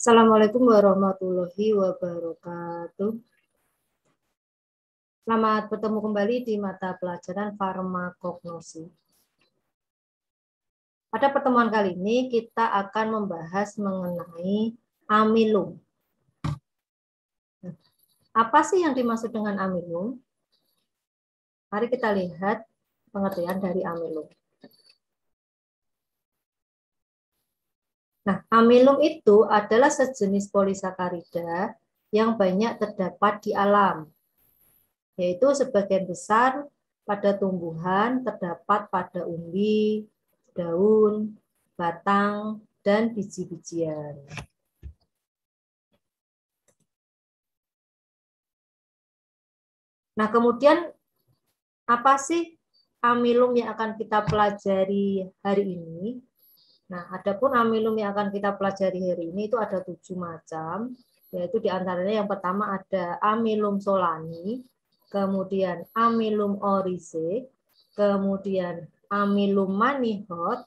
Assalamualaikum warahmatullahi wabarakatuh. Selamat bertemu kembali di mata pelajaran farmakognosi. Pada pertemuan kali ini kita akan membahas mengenai amilum. Apa sih yang dimaksud dengan amilum? Mari kita lihat pengertian dari amilum. Nah, amilum itu adalah sejenis polisakarida yang banyak terdapat di alam, yaitu sebagian besar pada tumbuhan terdapat pada umbi, daun, batang, dan biji-bijian. Nah, kemudian apa sih amilum yang akan kita pelajari hari ini? Nah, adapun amilum yang akan kita pelajari hari ini itu ada 7 macam, yaitu diantaranya yang pertama ada amilum solani, kemudian amilum oryzae, kemudian amilum manihot,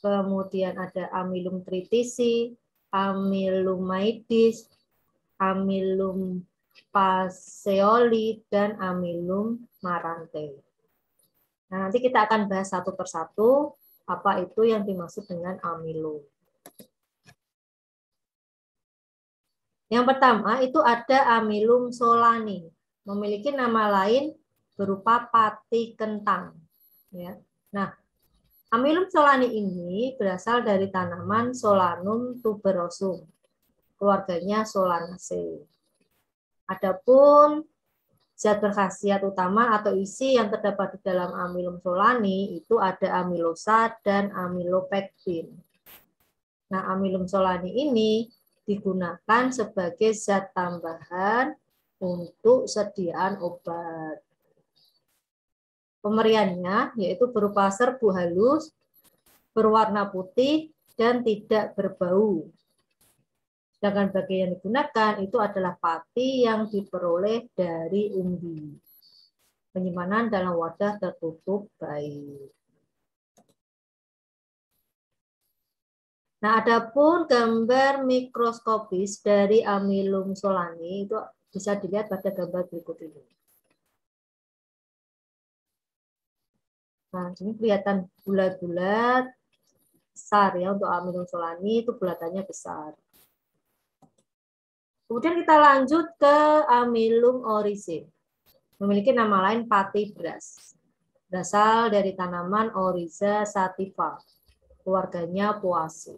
kemudian ada amilum tritisi, amilum maidis, amilum passeoli, dan amilum marante. Nah, nanti kita akan bahas satu persatu apa itu yang dimaksud dengan amilum. Yang pertama itu ada amilum solani, memiliki nama lain berupa pati kentang. Ya. Nah, amilum solani ini berasal dari tanaman Solanum tuberosum, keluarganya Solanaceae. Adapun zat berkhasiat utama atau isi yang terdapat di dalam amilum solani itu ada amilosa dan amilopektin. Nah, amilum solani ini digunakan sebagai zat tambahan untuk sediaan obat. Pemberiannya yaitu berupa serbuk halus, berwarna putih, dan tidak berbau. Sedangkan bagian yang digunakan itu adalah pati yang diperoleh dari umbi. Penyimpanan dalam wadah tertutup baik. Nah, adapun gambar mikroskopis dari amilum solani itu bisa dilihat pada gambar berikut ini. Nah, ini kelihatan bulat-bulat besar ya untuk amilum solani, itu bulatannya besar. Kemudian kita lanjut ke amilum oryzae. Memiliki nama lain patibras. Berasal dari tanaman Oryza sativa, keluarganya Poaceae.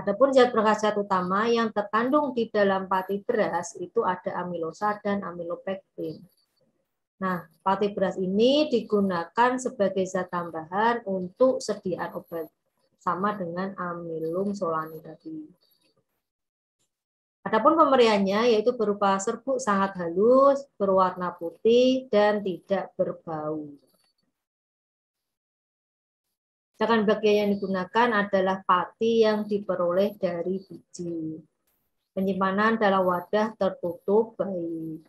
Adapun zat berkhasiat utama yang terkandung di dalam patibras itu ada amilosa dan amilopektin. Nah, patibras ini digunakan sebagai zat tambahan untuk sediaan obat, sama dengan amilum solani tadi. Adapun pemberiannya yaitu berupa serbuk sangat halus, berwarna putih, dan tidak berbau. Sedangkan bagian yang digunakan adalah pati yang diperoleh dari biji. Penyimpanan dalam wadah tertutup baik.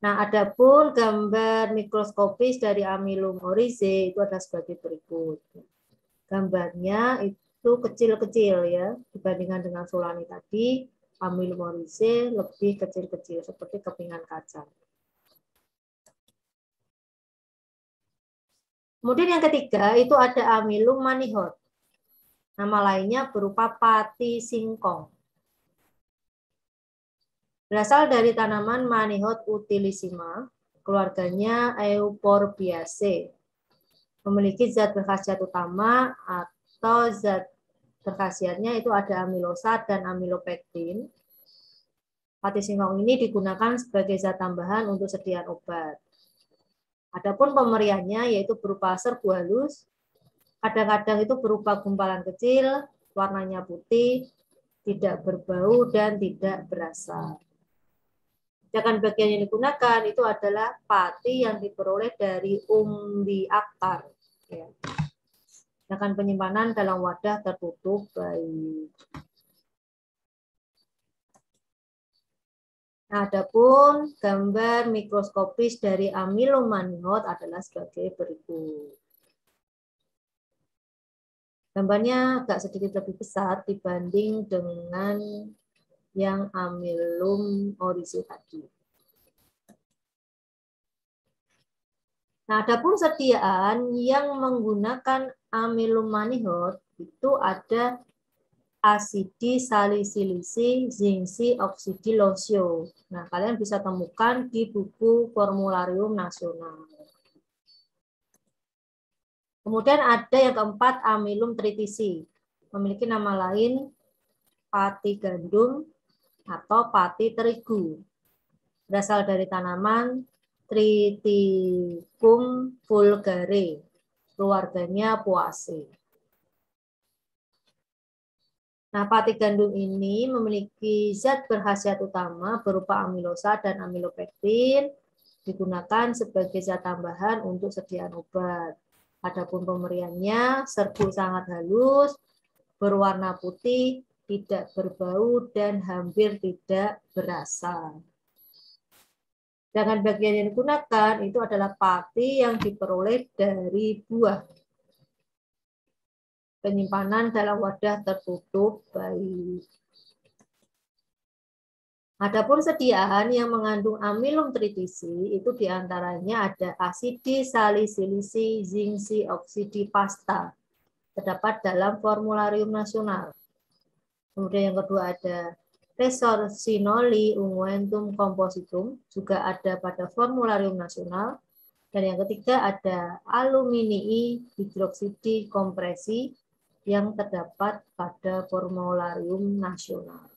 Nah, adapun gambar mikroskopis dari amilum oryzae itu ada sebagai berikut. Gambarnya itu kecil-kecil ya, dibandingkan dengan solani tadi, amilum oryzae lebih kecil-kecil seperti kepingan kacang. Kemudian yang ketiga itu ada amilum manihot. Nama lainnya berupa pati singkong. Berasal dari tanaman Manihot utilissima, keluarganya Euphorbiaceae. Memiliki zat berkhasiat utama atau zat berkhasiatnya itu ada amilosa dan amilopektin. Pati singkong ini digunakan sebagai zat tambahan untuk sediaan obat. Adapun pemberiannya yaitu berupa serbuk halus, kadang-kadang itu berupa gumpalan kecil, warnanya putih, tidak berbau, dan tidak berasa. Sedangkan bagian yang digunakan itu adalah pati yang diperoleh dari umbi akar. Ya. Sedangkan penyimpanan dalam wadah tertutup baik. Nah, adapun gambar mikroskopis dari amilum manihot adalah sebagai berikut. Gambarnya agak sedikit lebih besar dibanding dengan yang amilum oryzae tadi. Nah, adapun sediaan yang menggunakan amilum manihot itu ada asidi salisilisi zingsi oksidilosio. Nah, kalian bisa temukan di buku Formularium Nasional. Kemudian ada yang keempat amilum tritisi. Memiliki nama lain pati gandum atau pati terigu. Berasal dari tanaman Triticum vulgare. Keluarganya Poaceae. Nah, pati gandum ini memiliki zat berkhasiat utama berupa amilosa dan amilopektin, digunakan sebagai zat tambahan untuk sediaan obat. Adapun pemberiannya, serbuk sangat halus, berwarna putih, tidak berbau, dan hampir tidak berasa. Sedangkan bagian yang digunakan itu adalah pati yang diperoleh dari buah. Penyimpanan dalam wadah tertutup baik. Adapun sediaan yang mengandung amilum tritisi itu diantaranya ada asidi salisilisi zingsi oksidi pasta. Terdapat dalam Formularium Nasional. Kemudian yang kedua ada resorcinoli unguentum compositum, juga ada pada Formularium Nasional. Dan yang ketiga ada aluminii hidroksidi kompresi yang terdapat pada Formularium Nasional.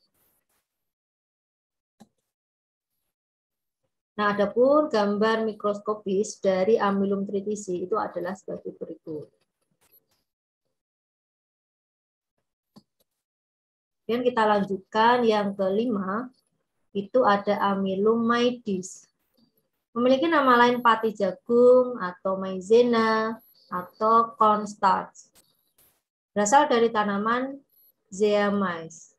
Nah, adapun gambar mikroskopis dari amilum tritisi itu adalah sebagai berikut. Dan kita lanjutkan yang kelima, itu ada amilum maidis. Memiliki nama lain pati jagung atau maizena atau cornstarch. Berasal dari tanaman Zeamais.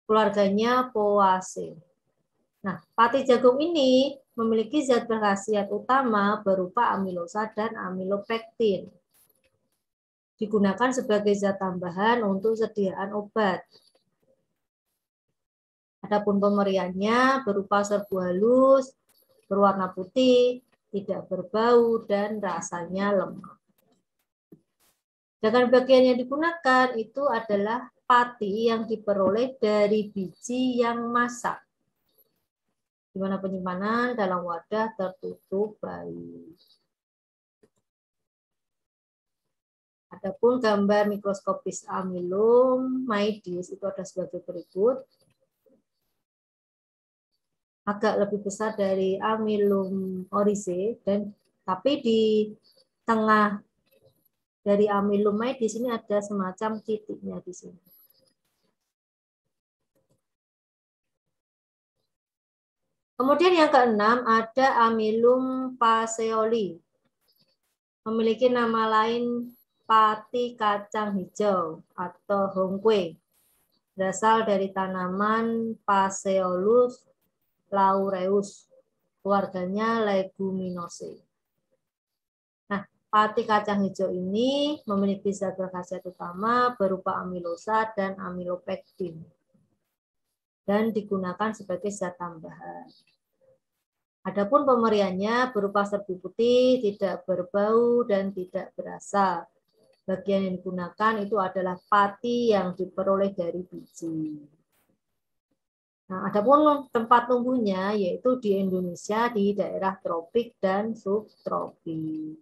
Keluarganya Poaceae. Nah, pati jagung ini memiliki zat berkhasiat utama berupa amilosa dan amilopektin. Digunakan sebagai zat tambahan untuk sediaan obat. Adapun pemberiannya berupa serbu halus, berwarna putih, tidak berbau, dan rasanya lemah. Sedangkan bagian yang digunakan itu adalah pati yang diperoleh dari biji yang masak. Di mana penyimpanan dalam wadah tertutup baik. Adapun gambar mikroskopis amilum maidis itu ada sebagai berikut. Agak lebih besar dari amilum oryzae, tapi di tengah dari amilum maidis ini ada semacam titiknya di sini. Kemudian yang keenam ada amilum passeoli. Memiliki nama lain pati kacang hijau atau hongkwe. Berasal dari tanaman Passeolus laureus. Keluarganya Leguminosae. Nah, pati kacang hijau ini memiliki zat berkhasiat utama berupa amilosa dan amilopektin. Dan digunakan sebagai zat tambahan. Adapun pemberiannya berupa serbu putih, tidak berbau, dan tidak berasa. Bagian yang digunakan itu adalah pati yang diperoleh dari biji. Nah, adapun tempat tumbuhnya yaitu di Indonesia di daerah tropik dan subtropik.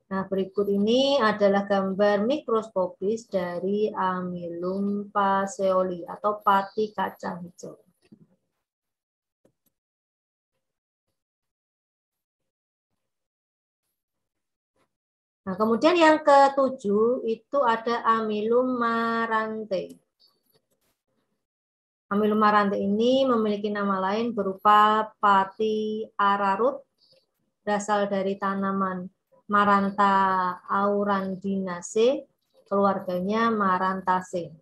Nah, berikut ini adalah gambar mikroskopis dari amilum passeoli atau pati kacang hijau. Nah, kemudian yang ketujuh itu ada amilum marante. Amilum marante ini memiliki nama lain berupa pati ararut, berasal dari tanaman Maranta aurandinaceae, keluarganya Marantaceae.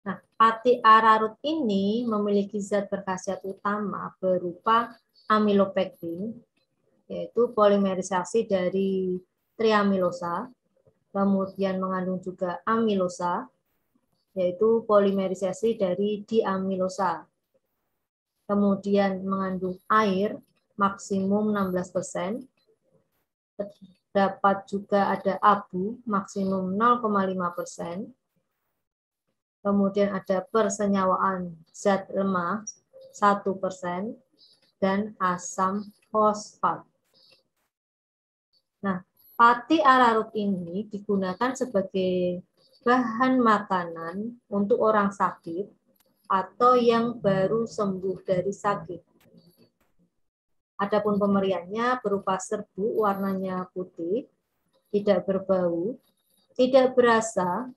Nah, pati ararut ini memiliki zat berkhasiat utama berupa amilopektin. yaitu polimerisasi dari triamilosa, kemudian mengandung juga amilosa, yaitu polimerisasi dari diamilosa. Kemudian mengandung air maksimum 16%. Terdapat juga ada abu maksimum 0,5%. Kemudian ada persenyawaan zat lemah 1% dan asam fosfat. Nah, pati ararut ini digunakan sebagai bahan makanan untuk orang sakit atau yang baru sembuh dari sakit. Adapun pemberiannya berupa serbuk warnanya putih, tidak berbau, tidak berasa,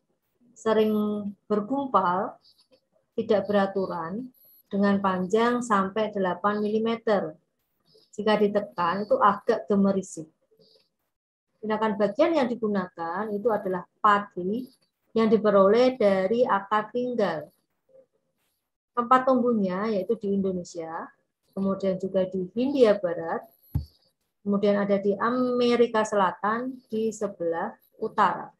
sering bergumpal, tidak beraturan, dengan panjang sampai 8 mm. Jika ditekan itu agak gemerisik. Tindakan bagian yang digunakan itu adalah pati yang diperoleh dari akar tinggal. Tempat tumbuhnya yaitu di Indonesia, kemudian juga di Hindia Barat, kemudian ada di Amerika Selatan di sebelah utara.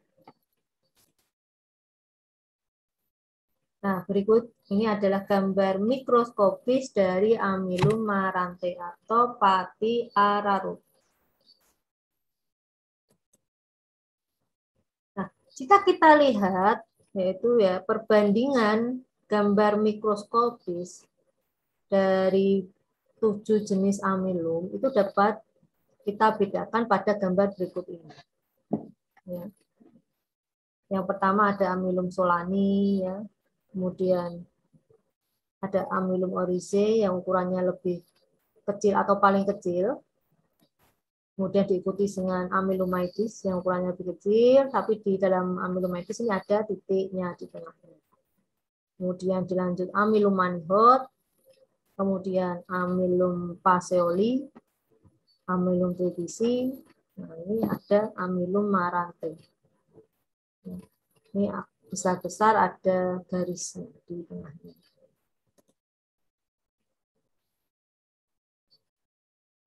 Nah, berikut ini adalah gambar mikroskopis dari Amylum marante atau pati ararut. Jika kita lihat, yaitu ya perbandingan gambar mikroskopis dari 7 jenis amylum itu dapat kita bedakan pada gambar berikut ini. Ya. Yang pertama ada amylum solani, ya. Kemudian ada amylum oryzae yang ukurannya lebih kecil atau paling kecil. Kemudian diikuti dengan amylomyces yang ukurannya lebih kecil, tapi di dalam amylomyces ini ada titiknya di tengahnya. Kemudian dilanjut amylum manihot, kemudian amylum paseoli, amylum tripisi, nah ini ada amylum marante. Ini besar-besar ada garisnya di tengahnya.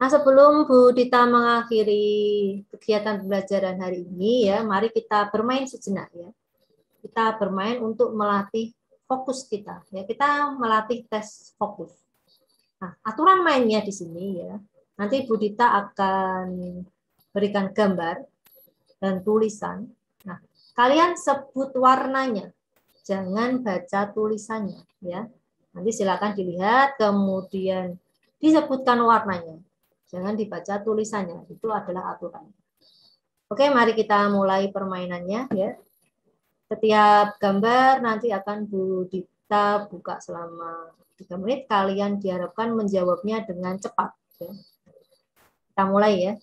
Nah, sebelum Bu Dita mengakhiri kegiatan pembelajaran hari ini, ya, mari kita bermain sejenak, ya. Kita bermain untuk melatih fokus kita, ya. Kita melatih tes fokus. Nah, aturan mainnya di sini, ya. Nanti Bu Dita akan berikan gambar dan tulisan. Nah, kalian sebut warnanya, jangan baca tulisannya, ya. Nanti silakan dilihat, kemudian disebutkan warnanya. Jangan dibaca tulisannya, itu adalah aturan. Oke, mari kita mulai permainannya, ya. Setiap gambar nanti akan Bu Dita buka selama 3 menit. Kalian diharapkan menjawabnya dengan cepat. Ya. Kita mulai, ya.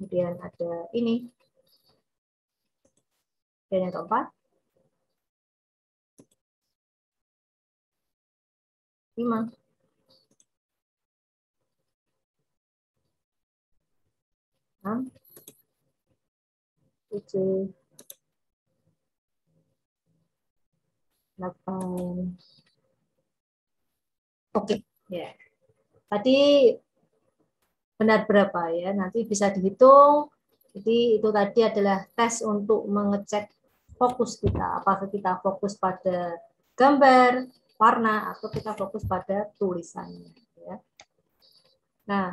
Kemudian ada ini. Dan yang keempat. 5. 6. 7. 8. Oke, ya. Tadi benar berapa, ya? Nanti bisa dihitung. Jadi itu tadi adalah tes untuk mengecek fokus kita. Apakah kita fokus pada gambar, warna, atau kita fokus pada tulisannya. Ya. Nah,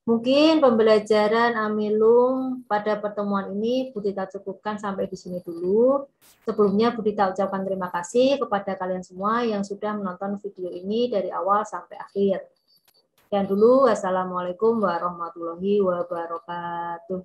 mungkin pembelajaran amylum pada pertemuan ini Bu Dita cukupkan sampai di sini dulu. Sebelumnya Bu Dita ucapkan terima kasih kepada kalian semua yang sudah menonton video ini dari awal sampai akhir. Dan dulu, wassalamualaikum warahmatullahi wabarakatuh.